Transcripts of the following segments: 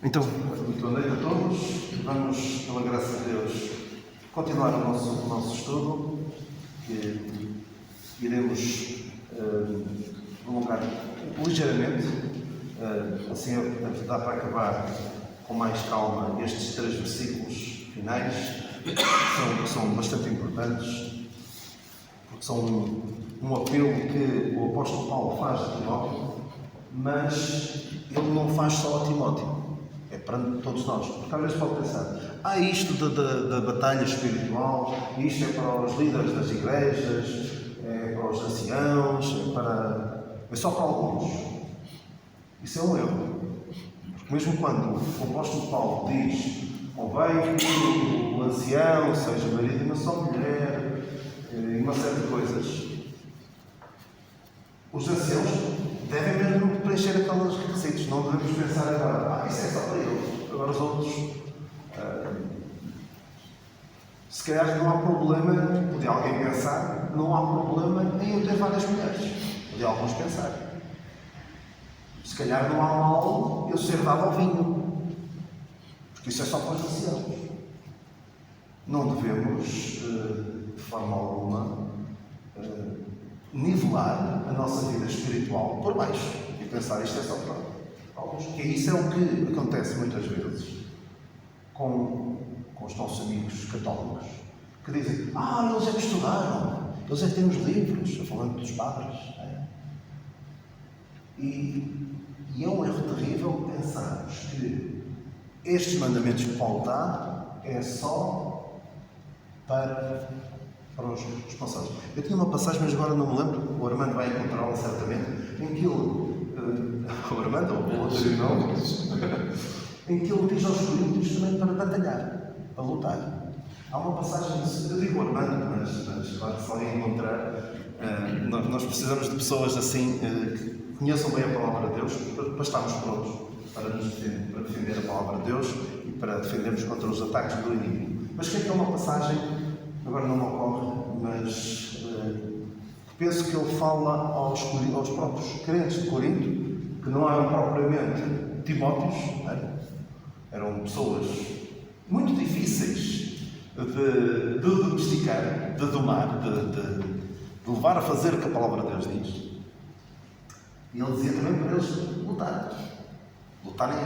Então, muito boa noite a todos. Vamos, pela graça de Deus, continuar o nosso estudo, que iremos prolongar ligeiramente, assim dá para acabar com mais calma estes 3 versículos finais, que são bastante importantes, porque são um apelo que o apóstolo Paulo faz a Timóteo, mas ele não faz só a Timóteo. É para todos nós, porque às vezes pode pensar, isto da batalha espiritual, isto é para os líderes das igrejas, é para os anciãos, é só para alguns. Isso é um erro. Porque mesmo quando o apóstolo Paulo diz, convém que o ancião seja marido de uma só mulher, e uma série de coisas, os anciãos devem mesmo preencher aqueles requisitos. Não devemos pensar agora, isso é só para eles. Agora os outros, se calhar não há problema, podia alguém pensar, não há problema em eu ter várias mulheres. Podia alguns pensar. Se calhar não há mal eu ser dado ao vinho, porque isso é só para os anciãos. Não devemos, de forma alguma, nivelar a nossa vida espiritual por baixo e pensar isto é só para alguns. Que isso é o que acontece muitas vezes com os nossos amigos católicos, que dizem, eles é que estudaram, eles é que têm os livros, falando dos padres. E é um erro terrível pensarmos que estes mandamentos que Paulo dá é só para os responsáveis. Eu tinha uma passagem, mas agora não me lembro, o Armando vai encontrá-la certamente, em que ele, o Armando, ou o outro irmão, em que ele diz aos coríntios também para batalhar, para lutar. Há uma passagem, eu digo Armando, mas claro que se alguém encontrar, nós precisamos de pessoas assim, que conheçam bem a palavra de Deus, para estarmos prontos para defender a palavra de Deus e para defendermos contra os ataques do inimigo. Mas que é uma passagem, agora não me ocorre, mas penso que ele fala aos próprios crentes de Corinto, que não eram propriamente Timóteos, eram pessoas muito difíceis de domesticar, de domar, de levar a fazer o que a palavra de Deus diz. E ele dizia também para eles lutarem,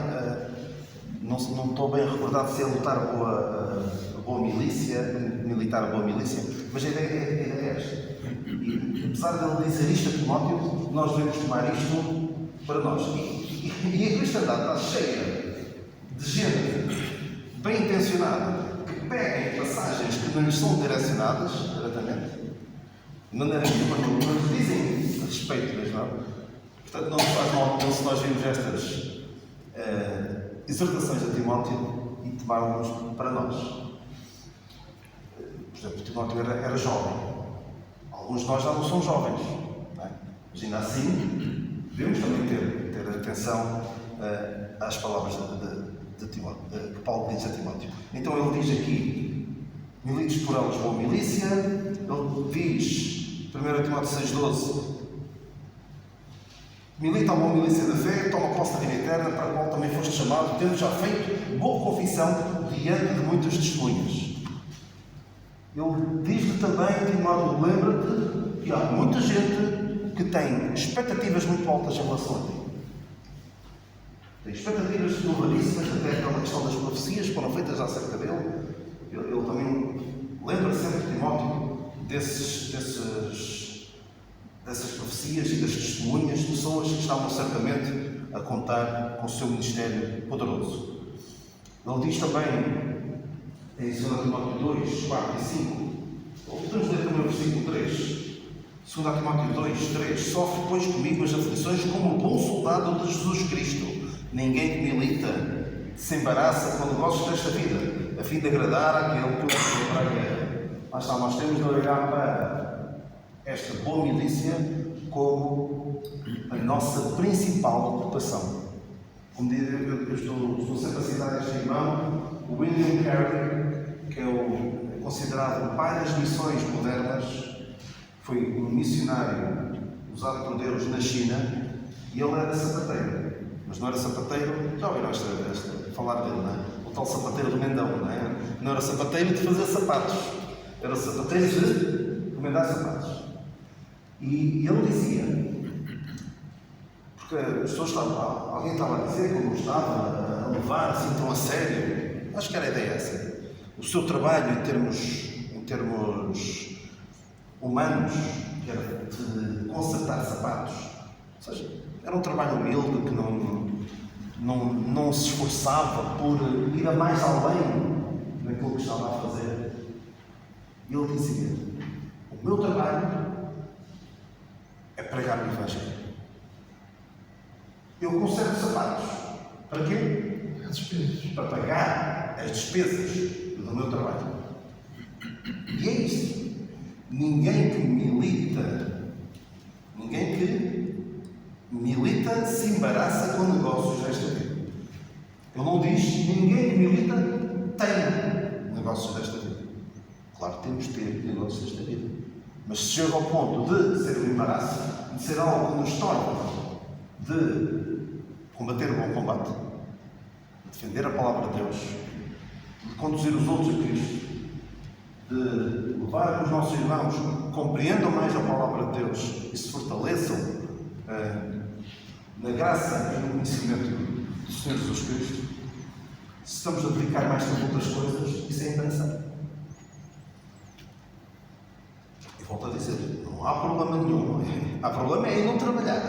não estou bem recordado se é lutar a boa milícia, militar a boa milícia, mas a ideia é esta. E apesar de ele dizer isto a Timóteo, nós devemos tomar isto para nós. E a cristandade está cheia de gente bem intencionada que pega em passagens que não lhes são direcionadas diretamente, de maneira nenhuma, não lhes dizem a respeito mesmo. Portanto, não faz mal se nós vimos estas exortações a Timóteo e tomarmos para nós. Por exemplo, Timóteo era jovem. Alguns de nós já não são jovens. Mas ainda assim, devemos também ter atenção às palavras de Timóteo, que Paulo diz a Timóteo. Então ele diz aqui, milites por elas boa milícia. Ele diz, 1 Timóteo 6,12, milita a boa milícia da fé, toma posse da vida eterna, para a qual também foste chamado, tendo já feito boa confissão diante de muitas testemunhas. Ele diz-lhe também, Timóteo, lembra-te que há muita gente que tem expectativas muito altas em relação a ti. Tem expectativas elevadíssimas, até aquela questão das profecias que foram feitas acerca dele. Ele também lembra sempre, Timóteo, dessas profecias e das testemunhas de pessoas que estavam certamente a contar com o seu ministério poderoso. Ele diz também, em 2 Timóteo 2, 4 e 5, podemos ler também o versículo 3, 2 Timóteo 2, 3, sofre, pois, comigo as aflições como um bom soldado de Jesus Cristo. Ninguém que milita se embaraça com negócios desta vida, a fim de agradar àquele que o enviou para a guerra. Lá está, nós temos de olhar para esta boa milícia como a nossa principal ocupação. Como diz, eu estou sempre a citar este irmão, o William Carey, que é considerado o pai das missões modernas, foi um missionário usado por Deus na China, e ele era sapateiro. Mas não era sapateiro, já ouviram esta falar dele, não é? O tal sapateiro do Mendão, não é? Não era sapateiro de fazer sapatos, era sapateiro de recomendar sapatos. E ele dizia, porque as pessoas estavam, alguém estava a dizer que não estava a levar assim tão a sério, acho que era a ideia essa, o seu trabalho em termos humanos, que era de consertar sapatos, ou seja, era um trabalho humilde que não se esforçava por ir a mais além naquilo que estava a fazer. E ele dizia, o meu trabalho é pregar o Evangelho. Eu conservo sapatos. Para quê? As despesas. Para pagar as despesas do meu trabalho. E é isso. Ninguém que milita se embaraça com negócios desta vida. Ele não diz, ninguém que milita tem negócios desta vida. Claro que temos de ter negócios desta vida. Mas se chega ao ponto de ser um embaraço, de ser algo que nos torna de combater o bom combate, de defender a palavra de Deus, de conduzir os outros a Cristo, de levar a que os nossos irmãos compreendam mais a palavra de Deus e se fortaleçam na graça e no conhecimento do Senhor Jesus Cristo, se estamos a dedicar mais tempo a outras coisas, isso é interessante. E volto a dizer, não há problema nenhum. Há problema é em não trabalhar.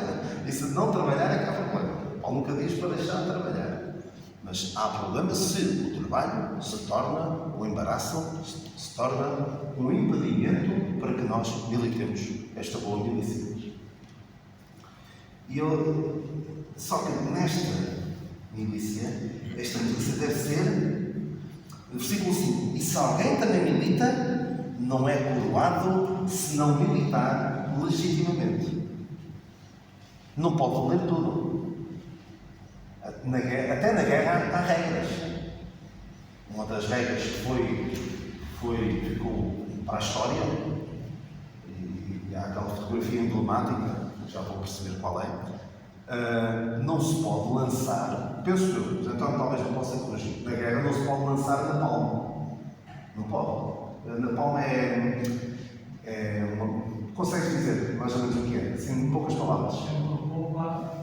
E se não trabalhar é que há problema. Paulo nunca diz para deixar de trabalhar. Mas há problema se o trabalho se torna um embaraço, se torna um impedimento para que nós militemos esta boa milícia. Só que nesta milícia deve ser, no versículo 5, e se alguém também milita, não é coroado se não militar legitimamente. Não pode valer tudo. Até na guerra há regras. Uma das regras que ficou para a história, e há aquela fotografia emblemática, já vou perceber qual é, não se pode lançar, penso eu, então talvez não possa corrigir, na guerra não se pode lançar na palma. Não pode. Na palma consegues dizer mais ou menos o que é? Assim, em poucas palavras. É uma bomba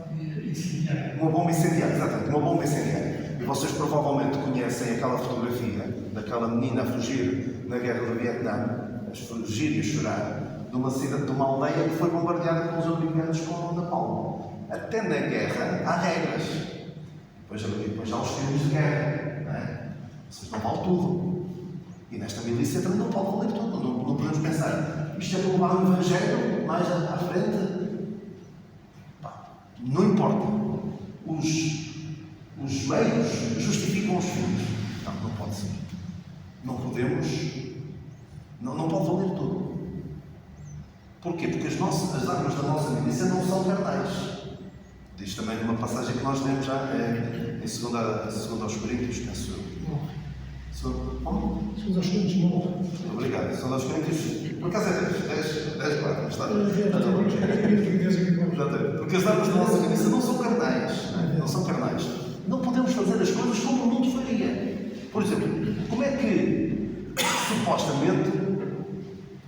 incendiária. Uma bomba incendiária, exatamente, uma bomba incendiária. E vocês provavelmente conhecem aquela fotografia daquela menina a fugir na guerra do Vietnã, a fugir e a chorar, de uma cidade, de uma aldeia que foi bombardeada pelos americanos com napalm. Até na guerra há regras. Depois há os filmes de guerra, não é? Vocês não vale tudo. E nesta milícia também não pode valer tudo. Não podemos pensar, isto é para levar o Evangelho mais à frente. Não importa. Os meios justificam os fins. Não pode ser. Não podemos. Não pode valer tudo. Porquê? Porque as armas da nossa milícia não são carnais. Diz também numa passagem que nós lemos já em 2 aos Coríntios, penso eu. Como? 2 aos Coríntios 9. Obrigado. 2 aos Coríntios, por acaso é 10, 4, mas está. Porque as armas da nossa milícia não são carnais. Não são carnais. Não podemos fazer as coisas como o mundo faria. Por exemplo, como é que, supostamente,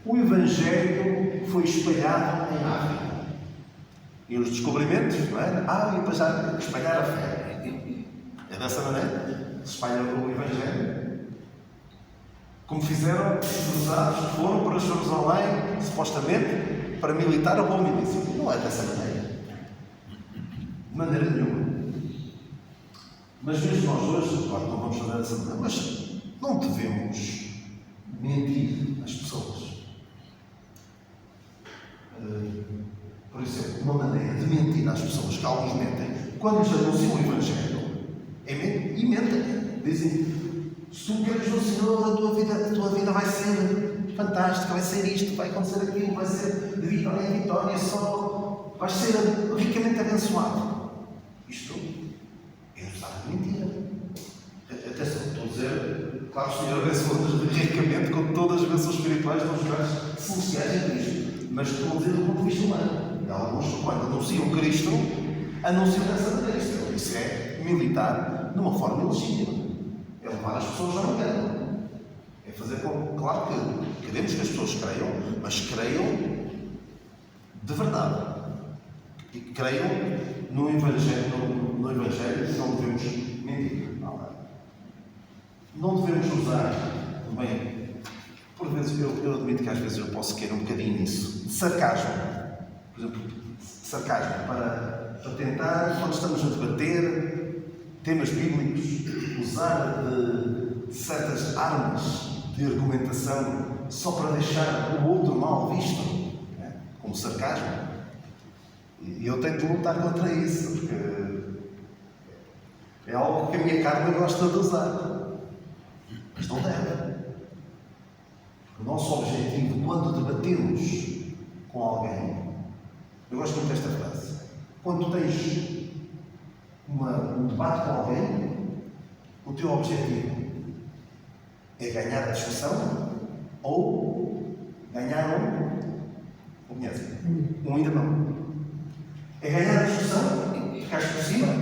o Evangelho foi espalhado em África? E os descobrimentos, não é? E depois já espalhar a fé. É dessa maneira que se espalha o Evangelho. Como fizeram os cruzados que foram para Jerusalém, supostamente, para militar a boa milícia. Não é dessa maneira. De maneira nenhuma. Mas mesmo nós hoje, claro, não vamos fazer dessa maneira, mas não devemos mentir às pessoas. Por exemplo, uma maneira de mentir às pessoas, que alguns mentem, quando lhes anunciam o Evangelho, e mentem. Dizem, se tu queres no Senhor, a tua vida vai ser fantástica, vai ser isto, vai acontecer aquilo, vai ser de vitória em vitória, só vais ser ricamente abençoado. Isto é usar mentira. Atenção, estou a dizer, claro que o Senhor abençoa-nos ricamente com todas as bênçãos espirituais dos lugares celestiais em Cristo, mas estou a dizer do ponto de vista humano. E alguns, quando anunciam Cristo, anunciam dessa maneira. Isso é militar numa forma ilegítima. É levar as pessoas ao engano. É fazer com. Claro que queremos que as pessoas creiam, mas creiam de verdade. E creiam no Evangelho, no Evangelho não devemos mentir. Não devemos usar, bem, por vezes eu admito que às vezes eu posso querer um bocadinho nisso, de sarcasmo. Por exemplo, sarcasmo para tentar, quando estamos a debater temas bíblicos, usar de certas armas de argumentação só para deixar o outro mal visto, né? Como sarcasmo. E eu tenho de lutar contra isso, porque é algo que a minha carne gosta de usar. Mas não deve. O nosso objetivo, quando debatemos com alguém, eu gosto muito desta frase, quando tens um debate com alguém, o teu objetivo é ganhar a discussão ou ganhar um irmão. É ganhar a discussão e ficares por cima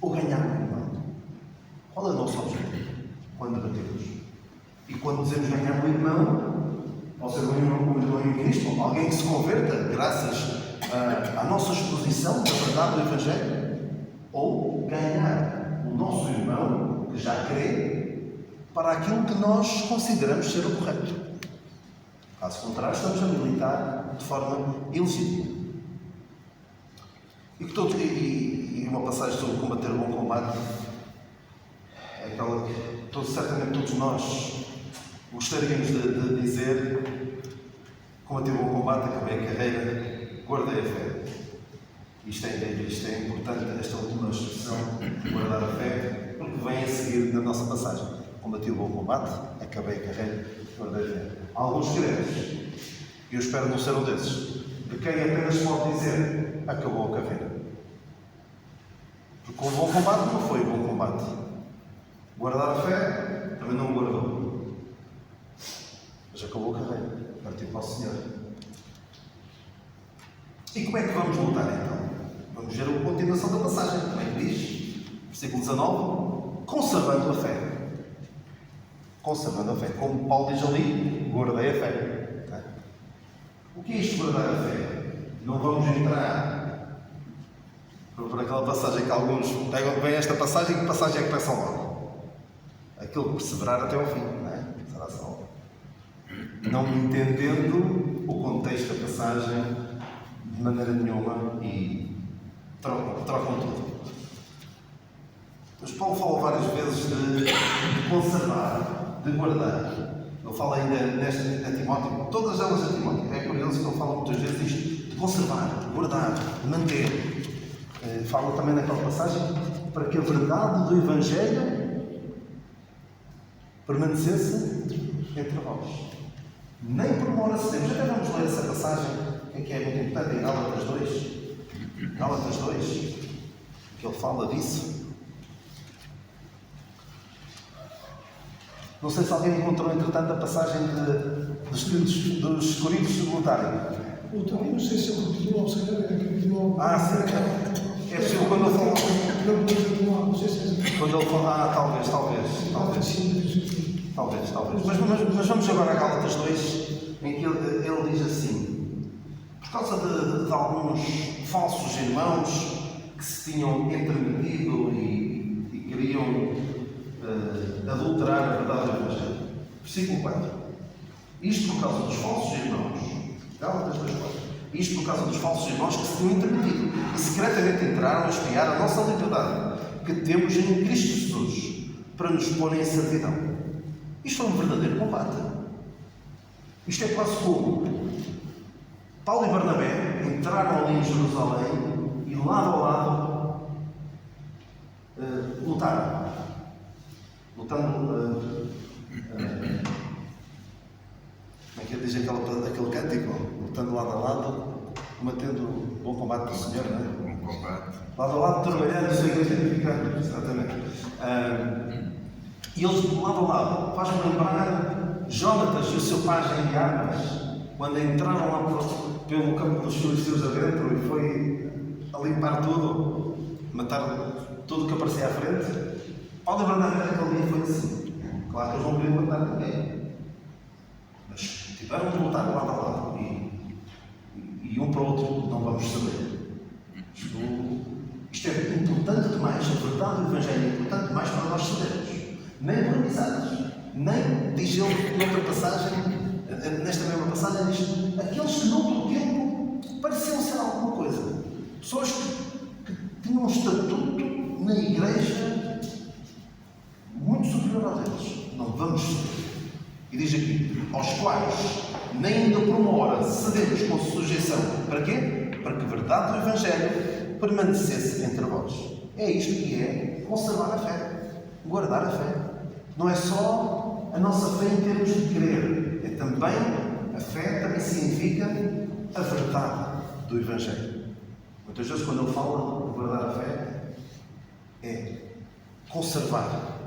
ou ganhar um irmão. Qual é o nosso objetivo quando debatemos? E quando dizemos ganhar um irmão, ou ser um irmão em Cristo, alguém que se converta graças à nossa exposição da verdade do Evangelho, ou ganhar o nosso irmão que já crê para aquilo que nós consideramos ser o correto. Caso contrário, estamos a militar de forma ilegítima. E uma passagem sobre combater o bom combate é aquela que certamente todos nós gostaríamos de dizer: combati o bom combate, acabei a carreira, guardei a fé. Isto é importante, esta última expressão, guardar a fé, porque vem a seguir na nossa passagem. Combati o bom combate, acabei a carreira, guardei a fé. Há alguns crentes, e eu espero não ser um desses, de quem apenas pode dizer: acabou a carreira. Porque o bom combate não foi o bom combate. Guardar a fé também não o guardou. Mas acabou a carreira, partiu para o Senhor. E como é que vamos lutar então? Vamos ver a continuação da passagem. Como é que diz? Versículo 19: conservando a fé. Conservando a fé. Como Paulo diz ali, guardei a fé. O que é isto, guardar a fé? Não vamos entrar por aquela passagem que alguns pegam bem esta passagem. Que passagem é que peçam logo? Aquele que perseverar até ao fim, não é? Será salvo. Não entendendo o contexto da passagem de maneira nenhuma e trocam tudo. Mas Paulo fala várias vezes de conservar, de guardar. Ele fala ainda a Timóteo, todas elas a Timóteo. É por eles que ele fala muitas vezes isto, de conservar, de guardar, de manter. Fala também naquela passagem para que a verdade do Evangelho permanecesse entre vós. Nem por uma hora cedemos. Até vamos ler essa passagem, que é muito importante, em Gálatas 2. Gálatas 2, que ele fala disso. Não sei se alguém encontrou, entretanto, a passagem dos Coríntios de lutarem. Eu também não sei se ele continua a observar, Sim. É possível quando ele fala. Não sei se Quando ele fala. Talvez. Mas vamos agora a Gálatas 2, em que ele diz assim: por causa de alguns falsos irmãos que se tinham intermedido e queriam adulterar a verdade do Evangelho. Versículo 4. Isto por causa dos falsos irmãos. Gálatas 2:4. Isto por causa dos falsos irmãos que se tinham intermedido e secretamente entraram a espiar a nossa liberdade que temos em Cristo Jesus para nos pôr em servidão. Isto é um verdadeiro combate. Isto é quase como Paulo e Barnabé entraram ali em Jerusalém e lado a lado lutaram. Como é que ele diz aquele cântico? Lutando lado a lado, combatendo o bom combate do Senhor, não é? Bom combate. Lado a lado, trabalhando, sem identificar, exatamente. E eles, lado a lado, faz-me lembrar Jónatas e o seu pajem de armas, quando entraram lá pelo campo dos filisteus adentro e foi a limpar tudo, matar tudo que aparecia à frente. Paulo, na verdade, naquele dia foi assim. Claro que eles não queriam matar ninguém. Mas tiveram de lutar lado a lado. E um para o outro não vamos saber. Isto é importante demais, a verdade do Evangelho é importante demais para nós sabermos. Nem por amizades, nem, diz ele noutra passagem, nesta mesma passagem, diz: aqueles que noutro tempo pareciam ser alguma coisa. Pessoas que tinham um estatuto na igreja muito superior aos deles. Não vamos saber. E diz aqui: aos quais, nem ainda por uma hora, cedemos com sujeição. Para quê? Para que a verdade do Evangelho permanecesse entre vós. É isto que é conservar a fé, guardar a fé. Não é só a nossa fé em termos de crer, é também a fé, também significa a verdade do Evangelho. Muitas vezes, quando ele fala de guardar a fé, é conservar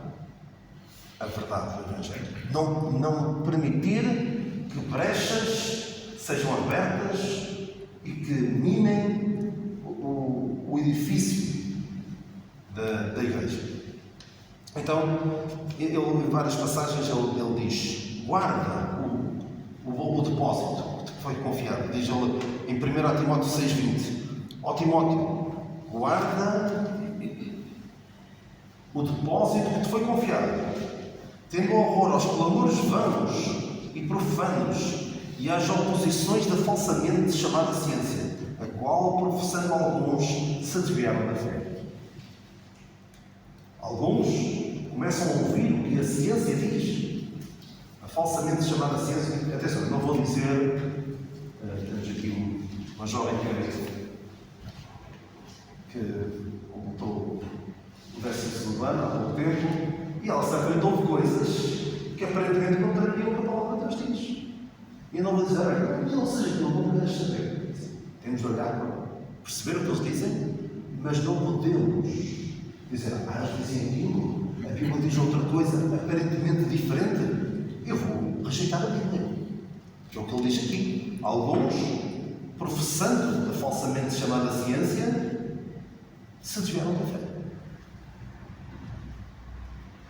a verdade do Evangelho. Não permitir que brechas sejam abertas e que minem o edifício da igreja. Então, ele, em várias passagens, ele diz: guarda o depósito que te foi confiado. Diz ele em 1 Timóteo 6,20: ó Timóteo, guarda o depósito que te foi confiado, tendo horror aos clamores vãos e profanos e às oposições da falsamente chamada ciência, a qual, professando alguns, se desviaram da fé. Alguns começam a ouvir o que a ciência diz, a falsamente chamada ciência. Atenção, não vou dizer, temos aqui uma jovem que completou o 12º ano há pouco tempo, e ela certamente ouve coisas que aparentemente contrariam o que a palavra de Deus diz. E eu não vou dizer: não seja que não queres saber. Temos de olhar para perceber o que eles dizem, mas não podemos dizer: eles dizem aquilo, a Bíblia diz outra coisa aparentemente diferente, eu vou rejeitar a Bíblia. Que é o que ele diz aqui. Alguns, professando a falsamente chamada ciência, se desviaram da fé.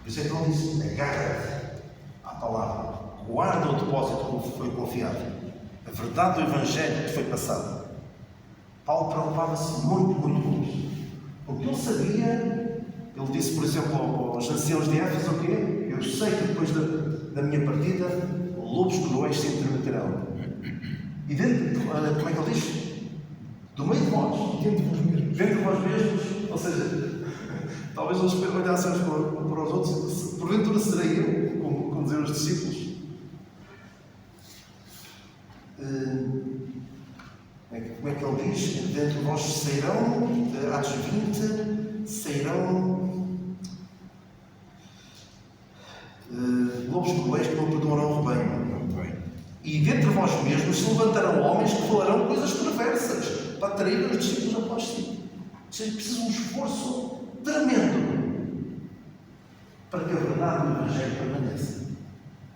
Por isso é que ele diz: agarra-te à palavra, guarda o depósito que foi confiado, a verdade do Evangelho que te foi passado. Paulo preocupava-se muito com isso, porque ele sabia, ele disse, por exemplo, aos anciãos de Éfeso, o quê? Eu sei que depois da minha partida, lobos cruéis se intrometerão. E dentro, como é que ele diz? Do meio de vós. Dentro de vós mesmos. Ou seja, talvez eles olhassem uns para os outros, porventura serei eu, como diziam os discípulos. Como é que ele diz? Dentro de vós sairão, Atos 20, sairão lobos cruéis que não perdoarão o rebanho. E dentre vós mesmos se levantarão homens que falarão coisas perversas para atrair os discípulos após si. Ou seja, precisa de um esforço tremendo para que a verdade do Evangelho permaneça.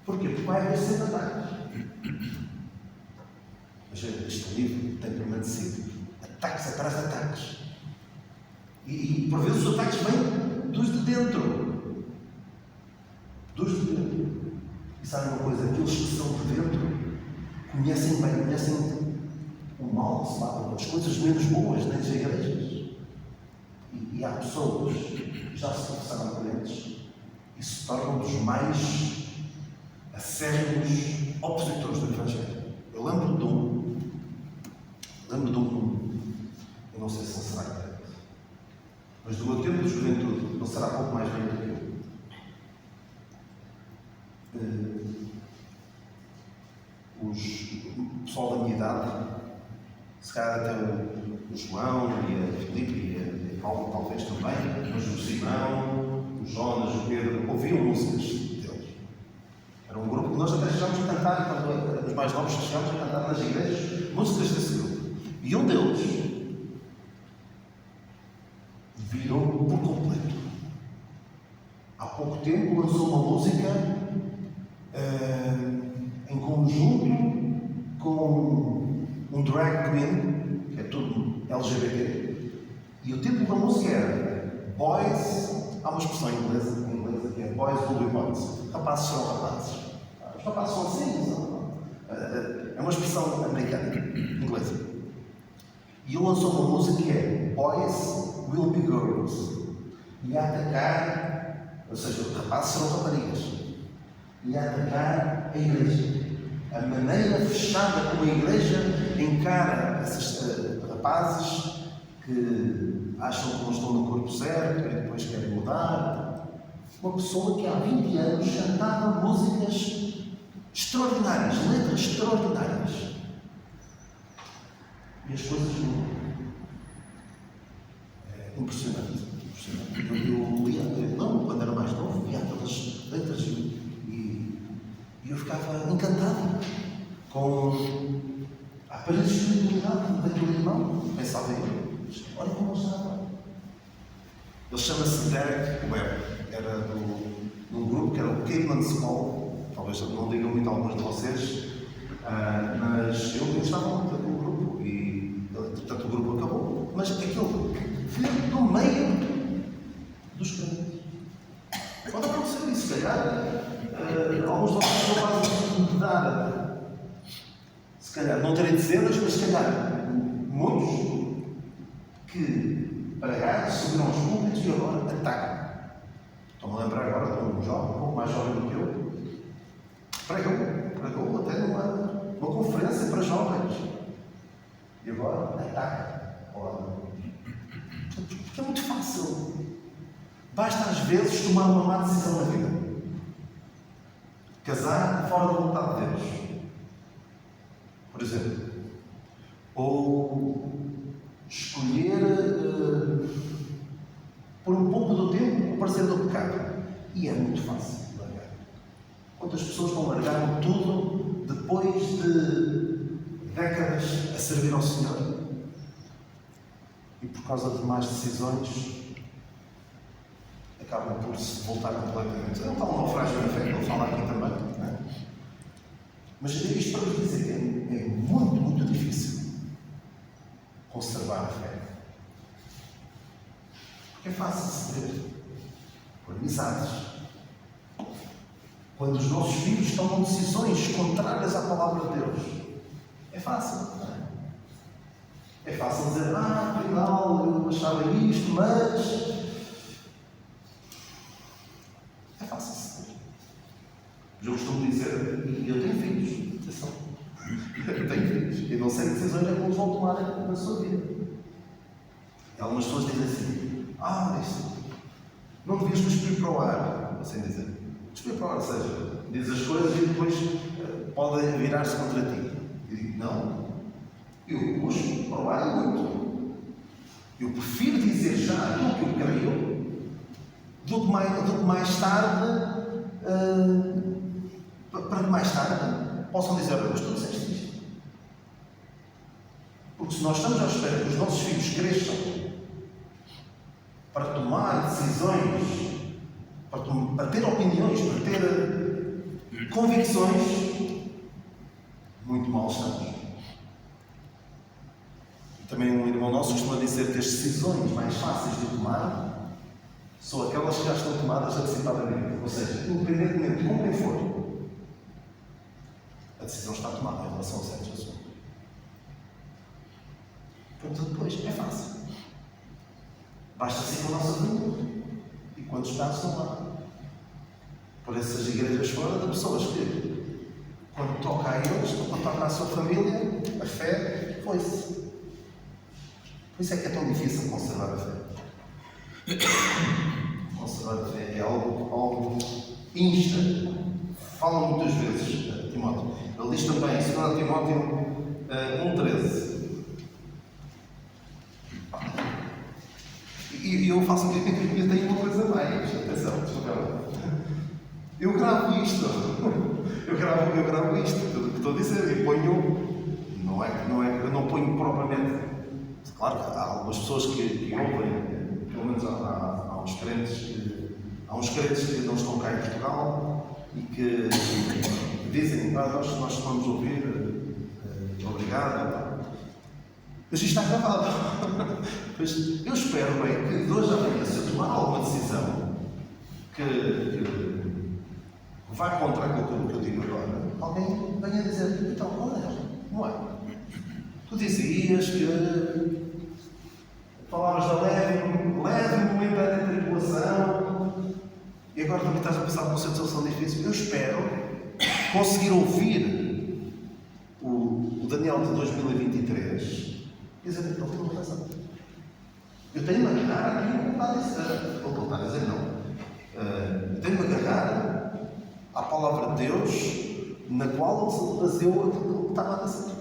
Porquê? Porque vai haver sempre ataques. Mas este livro tem permanecido. Ataques atrás de ataques. E por vezes os ataques vêm dos de dentro. Dos de dentro. E sabem uma coisa? Aqueles que são de dentro conhecem bem, conhecem o mal que se fala, as coisas menos boas nas igrejas. E há pessoas que já se confessaram crentes e se tornam dos mais acérrimos opositores do Evangelho. Eu lembro de um, eu não sei se ele será crente, mas do meu tempo de juventude, ele será pouco mais velho do que eu. O pessoal da minha idade, se calhar até o João e a Filipe e a Paulo talvez também, mas o Simão, o Jonas, o Pedro, ouviam músicas deles. Era um grupo que nós até chegámos a cantar, quando éramos mais novos, chegámos a cantar nas igrejas, músicas desse grupo. E um deles virou por completo. Há pouco tempo lançou uma música em conjunto com um drag queen, que é tudo LGBT, e o título da música era boys, há uma expressão em inglesa que é boys will be boys. Rapazes serão rapazes. Os rapazes são assim, não? É uma expressão americana, inglesa. E ele lançou uma música que é Boys Will Be Girls. E a atacar, ou seja, os rapazes serão raparigas. E a atacar a igreja. A maneira fechada como a igreja encara esses rapazes que acham que não estão no corpo certo e depois querem mudar. Uma pessoa que há 20 anos cantava músicas extraordinárias, letras extraordinárias. E as coisas mudam. É impressionante. Eu quando era mais novo, via aquelas letras e eu ficava encantado com a aparência de espiritualidade daquele irmão. Pensava eu, olha como ele estava. Ele chama-se Derek Webb, era de um grupo que era o Caedmon's Call, talvez não digam muito a alguns de vocês, mas eu gostava muito daquele grupo e, portanto, o grupo acabou. Mas aquilo veio do meio dos crentes. Pode acontecer isso, se calhar, alguns de vocês não fazem mudar, se calhar, não terem dezenas, mas se calhar, muitos que pregaram, subiram aos púlpitos e agora atacam. Estou-me a lembrar agora de um jovem, um pouco mais jovem do que eu, pregou até numa conferência para jovens e agora ataca. Porque é muito fácil. Basta às vezes tomar uma má decisão na vida. Casar fora da vontade de Deus, por exemplo. Ou escolher por um pouco do tempo o prazer do pecado. E é muito fácil largar. Quantas pessoas não largaram tudo depois de décadas a servir ao Senhor? E por causa de más decisões acabam por se voltar completamente. É um tal naufrágio na fé que ele fala aqui também. Não é? Mas isto para vos dizer que é muito, muito difícil conservar a fé. Porque é fácil ceder por amizades. Quando os nossos filhos tomam decisões contrárias à palavra de Deus, é fácil, não é? É fácil dizer, afinal, eu achava isto, mas... É fácil ceder. Eu costumo dizer, e eu tenho filhos, atenção. Eu tenho filhos. Eu não sei que decisões é que eles vão tomar na sua vida. E algumas pessoas dizem assim, isto, não devias cuspir para o ar, assim dizer. Cuspir para o ar, ou seja, diz as coisas e depois podem virar-se contra ti. E digo, não, eu cuspo para o ar muito. Eu prefiro dizer já aquilo que eu creio do que mais tarde, para que mais tarde possam dizer, mas tu disseste isto. Porque se nós estamos à espera que os nossos filhos cresçam para tomar decisões, para ter opiniões, para ter convicções, muito mal estamos. Também um irmão nosso costuma dizer que as decisões mais fáceis de tomar são aquelas que já estão tomadas antecipadamente. Ou seja, independentemente de com quem for, a decisão está tomada em relação a certos assuntos. Portanto, depois é fácil. Basta seguir a nossa vida. E quantos casos não há? Por essas igrejas fora, de pessoas que, quando toca a eles, quando toca à sua família, a fé foi-se. Por isso é que é tão difícil conservar a fé. Conservar a fé é algo insta. Fala muitas vezes, Timóteo. Ele diz também, em 2 Timóteo 1,13. E eu faço eu tenho uma coisa mais. Atenção, eu gravo isto. Eu gravo isto. Tudo o que estou a dizer. E ponho. Eu não ponho propriamente. Claro que há algumas pessoas que ouvem, pelo menos há uns crentes que não estão cá em Portugal e que dizem, nós vamos ouvir, obrigado. Mas isto está gravado. Pois, eu espero bem que de hoje à manhã, se eu tomar alguma decisão que vá contra aquilo que eu digo agora, alguém venha dizer, então, qual é? Não é? Tu dizias que palavras da leve-me no império da tribulação, e agora também estás a passar por uma situação difícil. Eu espero conseguir ouvir o Daniel de 2023 e dizer, ele tem uma razão. Eu tenho-me a agarrar aqui, não está a dizer, ou não está a dizer, não. Eu tenho-me a agarrar à palavra de Deus, na qual ele se baseou aquilo que estava a dizer.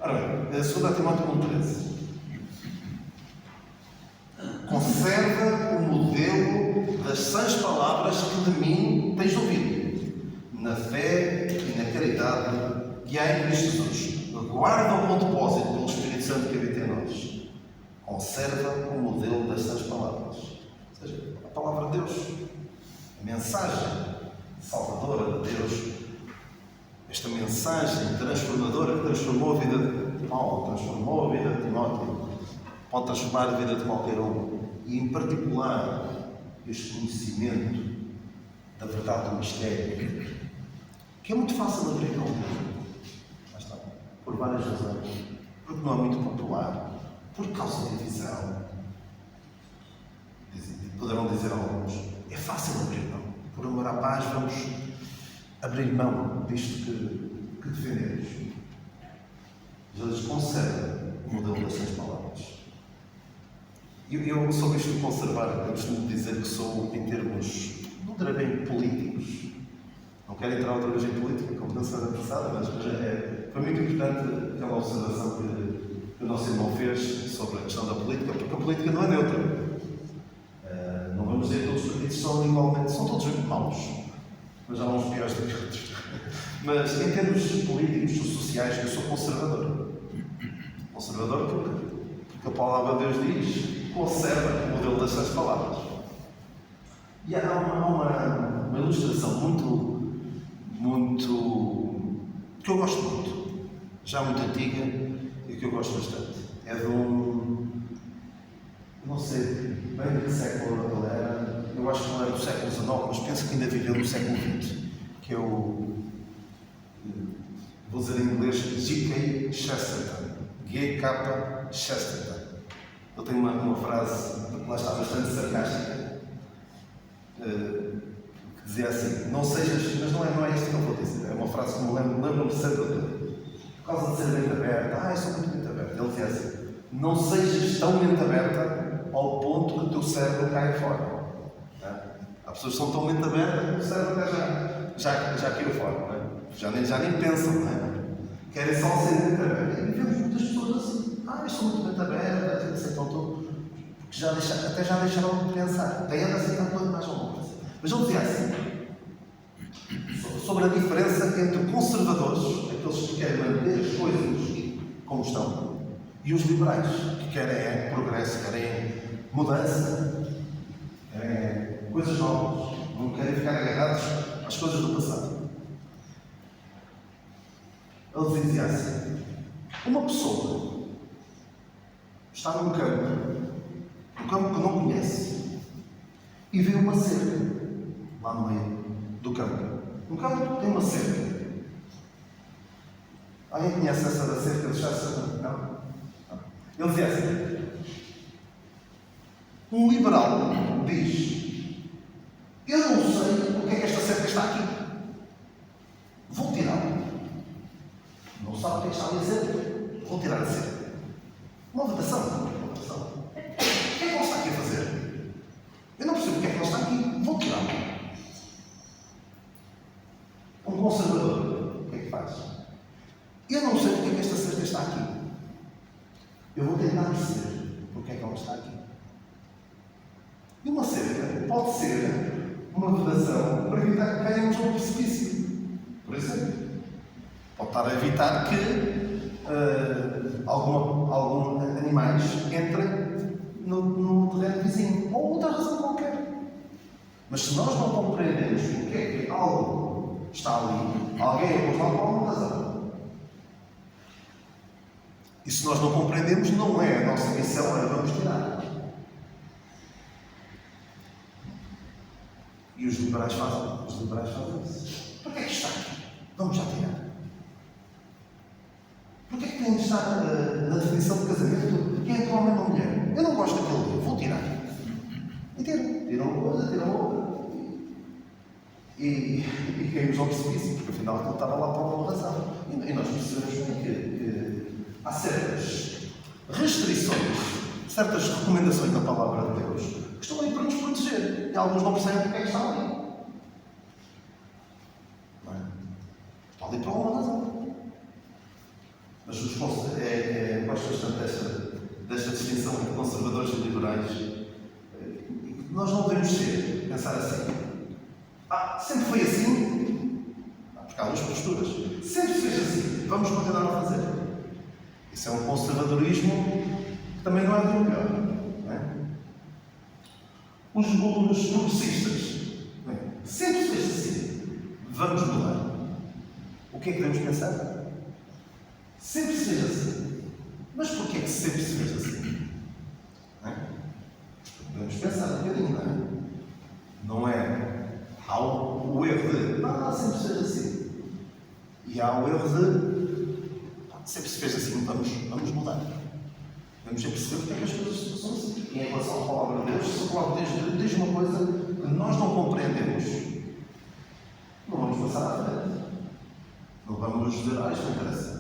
Ora bem, 2 Timóteo 1,13. Conserva o modelo das sãs palavras que de mim tens ouvido, na fé e na caridade que há em Cristo Jesus. Guarda o bom depósito pelo Espírito Santo que habita em nós. Conserva o modelo das sãs palavras. Ou seja, a palavra de Deus, a mensagem salvadora de Deus, esta mensagem transformadora que transformou a vida de Paulo, transformou a vida de Timóteo, pode transformar a vida de qualquer um. E, em particular, este conhecimento da verdade do mistério, que é muito fácil de abrir lá está, por várias razões. Porque não é muito popular, por causa da divisão. Poderão dizer alguns, é fácil abrir mão. Por amor à paz, vamos abrir mão disto que defendemos. Jesus conserva o modelo das suas palavras. Eu sobre isto de conservar, eu costumo dizer que sou, em termos, não direi bem políticos, não quero entrar outra vez em política, como na semana passada, mas foi muito importante aquela observação que o nosso irmão fez sobre a questão da política, porque a política não é neutra. Não vamos dizer que todos os partidos são igualmente, são todos maus, mas há uns piores do que outros. Mas em termos políticos ou sociais, eu sou conservador. Conservador porque a palavra de Deus diz, conserva o modelo das suas palavras. E há uma ilustração que eu gosto muito, já muito antiga e que eu gosto bastante. É de não sei bem de que século ele era, eu acho que não era do século XIX, mas penso que ainda viveu no século XX, que é vou dizer em inglês, G.K. Chesterton. G.K. Chesterton. Ele tem uma frase que lá está bastante sarcástica, que dizia assim, não sejas, mas não é isto que eu vou dizer, é uma frase que me lembro-me sempre dele. Por causa de ser mente aberta, eu sou muito mente aberta. Ele dizia assim, não sejas tão mente aberta ao ponto que o teu cérebro cai fora. Há pessoas que são tão mente aberta que o cérebro já caiu fora. Não é? Já nem pensam, não é? Querem só ser mente aberta. E vemos muitas pessoas assim, eu sou muito mente aberta, então porque até já deixaram de pensar. Tem assim tão coisa mais ou menos. Mas ele dizia assim, sobre a diferença entre conservadores, aqueles que querem manter as coisas como estão, e os liberais, que querem progresso, querem mudança, querem coisas novas, não querem ficar agarrados às coisas do passado. Ele dizia assim, uma pessoa está num campo que não conhece, e vê uma cerca lá no meio do campo. Um campo tem uma cerca. Alguém conhece essa da cerca de Chesterton? Não? Ele dizia assim, um liberal diz, eu não sei porque é que esta cerca está aqui. Vou tirá-la. Não sabe o que é que está ali a cerca. Vou tirar a cerca. Uma votação. O que é que ele está aqui a fazer? Eu não percebo porque é que ele está aqui. Vou tirá-la. Um conservador, o que é que faz? Eu não sei porque é que esta cerca está aqui. Eu vou tentar perceber porque é que ela está aqui. E uma cerca pode ser uma vedação para evitar que caímos num precipício. Por exemplo, pode estar a evitar que alguns animais entrem no terreno vizinho, ou outra razão qualquer. Mas se nós não compreendemos porque é que algo está ali, alguém é por alguma razão. E se nós não compreendemos, não é a nossa missão, é vamos tirar. E os liberais fazem. Os liberais fazem isso. Porquê é que está aqui? Vamos já tirar. Porquê é que tem de estar na definição de casamento? Quem é que homem ou mulher? Eu não gosto daquele livro, vou tirar. E tiram. Tiram uma coisa, tiram outra. E caímos ao precipício, porque afinal aquilo estava lá por uma razão. E nós percebemos bem que há certas restrições, certas recomendações da palavra de Deus que estão aí para nos proteger. E alguns não percebem porque é que está ali. Não é? Está ali por uma razão. Mas gosto bastante desta distinção entre conservadores e liberais. Nós não devemos pensar assim. Sempre foi assim. Porque há duas posturas. Sempre se fez assim. Vamos continuar a fazer. Isso é um conservadorismo que também não é do melhor. Não é? Os progressistas. Sempre se fez assim. Vamos mudar. O que é que devemos pensar? Sempre se fez assim. Mas porquê é que sempre se fez assim? Não é? Devemos pensar um bocadinho, não é? Não é? Há o erro de sempre se fez assim. E há o erro de sempre se fez assim, vamos mudar. Vamos sempre perceber porque é que as coisas são assim. E em relação à palavra de Deus, se a palavra de Deus diz uma coisa que nós não compreendemos, não vamos passar à frente. Não vamos dizer, isto não interessa.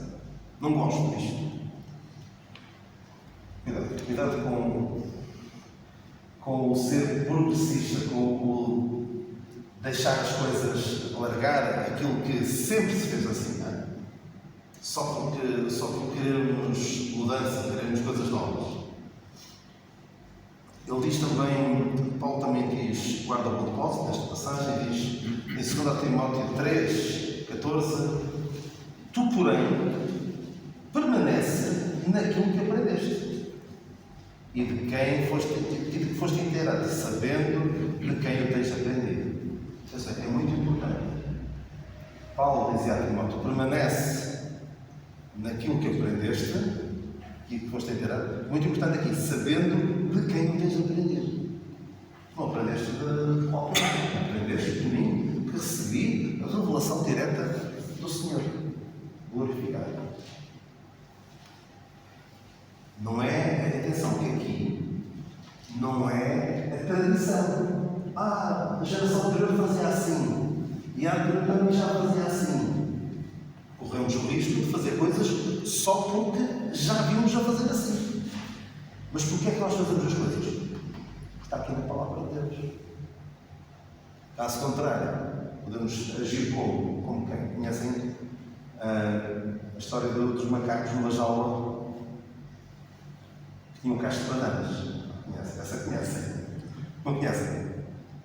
Não gosto disto. Cuidado com o ser progressista, com o deixar as coisas alargar, aquilo que sempre se fez assim, não é? Só porque queremos mudança, queremos coisas novas. Ele diz também, Paulo também diz, guarda o propósito nesta passagem, diz em 2 Timóteo 3, 14, tu, porém, permanece naquilo que aprendeste e de quem foste inteirado, sabendo de quem o tens aprendido. É muito importante. Paulo dizia a Timóteo, permanece naquilo que aprendeste e que foste inteirado. Muito importante aqui, sabendo de quem o tens aprendido. Não aprendeste de qualquer um, aprendeste de mim, que recebi a revelação direta do Senhor. Glorificado. Não é, atenção, que aqui não é a tradição. A geração anterior fazia assim, e a anterior também já fazia assim. Corremos o risco de fazer coisas só porque já vimos a fazer assim. Mas porquê é que nós fazemos as coisas? Porque está aqui na palavra de Deus. Caso contrário, podemos agir como quem conhecem a história dos macacos numa jaula que tinham casco de bananas. Essa conhecem? Não conhecem?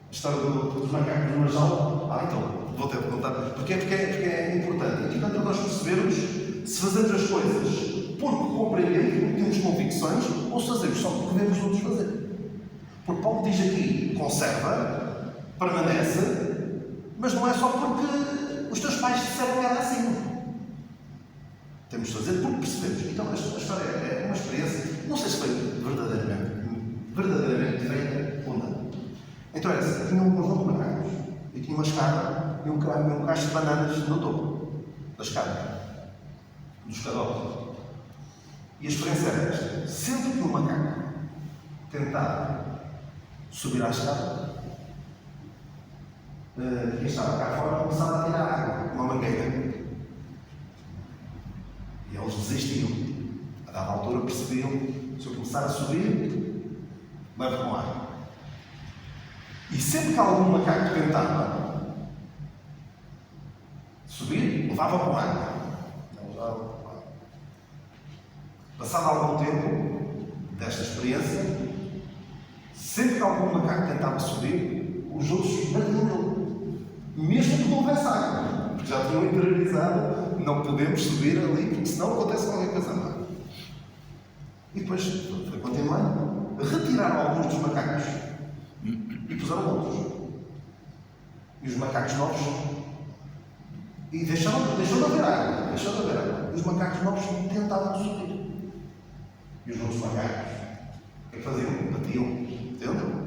A história dos macacos numa jaula? Então, vou ter de contar. Porque é importante. É importante nós percebermos se fazemos as coisas porque compreendemos, temos convicções, ou se fazemos só porque vemos outros fazer. Porque Paulo diz aqui, conserva, permanece, mas não é só porque os teus pais disseram que era assim. Temos de fazer porque percebemos. Então, a história é uma experiência, não sei se foi verdadeiramente feita ou não. Então era assim, tinha um conjunto de macacos, e tinha uma escada e um cacho de bananas no topo da escada, do escadote. E a experiência era esta: sempre que um macaco tentava subir à escada, quem estava cá fora começava a tirar água, uma mangueira. E eles desistiam. A dada altura percebiam, se eu começar a subir, levo com água. E sempre que algum macaco tentava subir, levava com água. Passado algum tempo desta experiência, sempre que algum macaco tentava subir, os outros batiam nele. Mesmo que não houvesse água. Porque já tinham interiorizado, não podemos subir ali, porque senão acontece qualquer coisa má. E depois foi continuando. Retiraram alguns dos macacos e puseram outros. E os macacos novos. E deixaram de haver água. E os macacos novos tentavam subir. E os nossos macacos, o que faziam? Batiam, entendeu?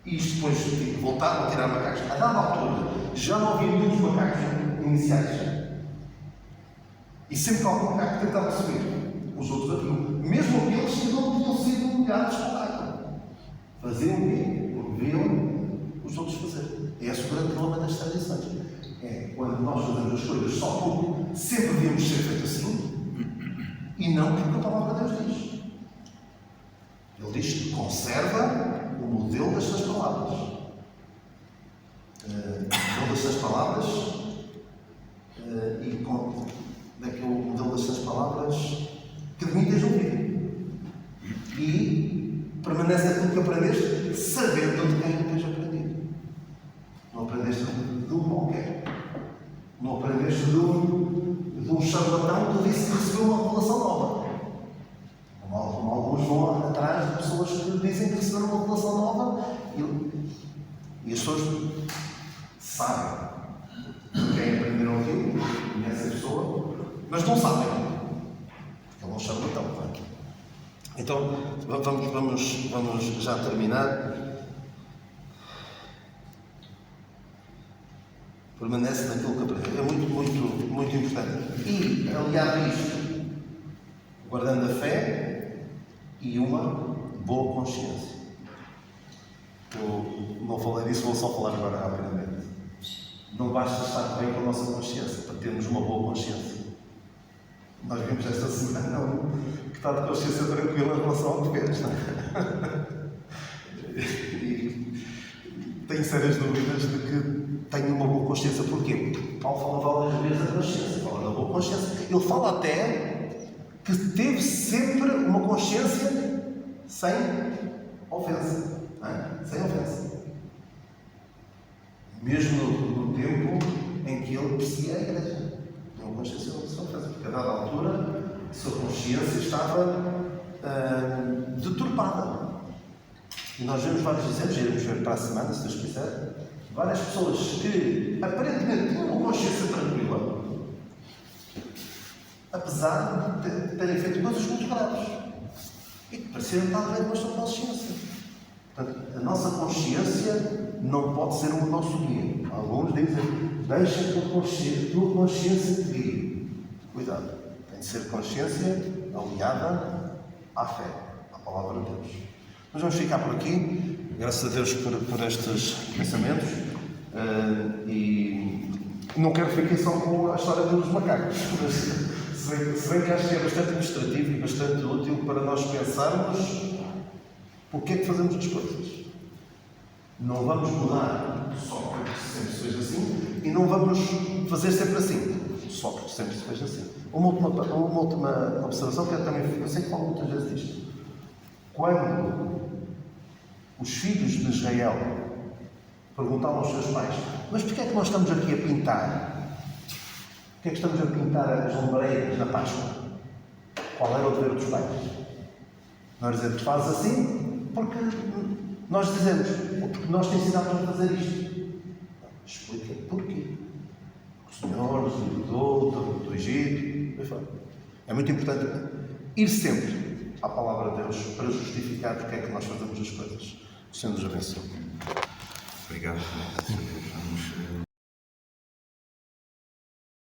E isto depois voltaram a tirar macacos. A dada altura, já não havia nenhum dos macacos iniciais. E sempre que algum macaco tentava subir, os outros batiam. Mesmo aqueles que não tinham sido humilhados por nada. Faziam o quê? Porque viam os outros fazer. Esse é o grande problema das tradições. É quando nós fazemos as coisas só porque sempre devíamos ser feito assim e não porque a palavra de Deus diz. Ele diz que conserva o modelo das suas palavras. O modelo das suas palavras e daquele modelo das suas palavras que de mim tens ouvido. E permanece aquilo que aprendeste, sabendo de quem tens aprendido. Não aprendeste de um qualquer. Não aprendeste de um charlatão que disse que recebeu uma revelação nova. Como alguns vão atrás de pessoas que dizem que receberam uma revelação nova e as pessoas sabem quem aprenderam aquilo, conhecem a pessoa, mas não sabem. Porque ele é um charlatão. Não é? Então, vamos já terminar. Permanece naquilo que aprendeu. É muito importante. E, aliado a isto, guardando a fé e uma boa consciência. Eu não falei disso, vou só falar agora rapidamente. Não basta estar bem com a nossa consciência para termos uma boa consciência. Nós vimos esta semana que está de consciência tranquila em relação ao que fez. Não é? E tenho sérias dúvidas de que tenho uma boa consciência. Porquê? Porque Paulo fala várias vezes da consciência, fala da boa consciência. Ele fala até que teve sempre uma consciência sem ofensa. Não é? Sem ofensa. Mesmo no tempo em que ele perseguia a igreja. Tinha uma consciência sem ofensa. Porque a dada altura a sua consciência estava deturpada. E nós vemos vários exemplos, iremos ver para a semana, se Deus quiser, várias pessoas que aparentemente tinham uma consciência tranquila, apesar de terem feito coisas muito graves e que pareciam estar a ver com a sua consciência. Portanto, a nossa consciência não pode ser o nosso guia. Alguns dizem, deixa a tua consciência te guie. Cuidado, tem de ser consciência aliada à fé, à palavra de Deus. Nós vamos ficar por aqui, graças a Deus por estes pensamentos, e não quero ficar só com a história dos macacos, mas se bem que acho que é bastante ilustrativo e bastante útil para nós pensarmos porque é que fazemos as coisas. Não vamos mudar só porque sempre se fez assim e não vamos fazer sempre assim, só porque sempre se fez assim. Uma última observação que eu sei que falo muitas vezes disto. Quando os filhos de Israel perguntavam aos seus pais: mas porquê é que nós estamos aqui a pintar? Porquê é que estamos a pintar as ombreiras na Páscoa? Qual era o dever dos pais? Nós dizemos: faz assim porque nós dizemos, ou porque nós te ensinamos a fazer isto. Explica porquê. O Senhor nos libertou do Egito. É muito importante ir sempre à palavra de Deus para justificar porque é que nós fazemos as coisas. O Senhor nos abençoe. Obrigado.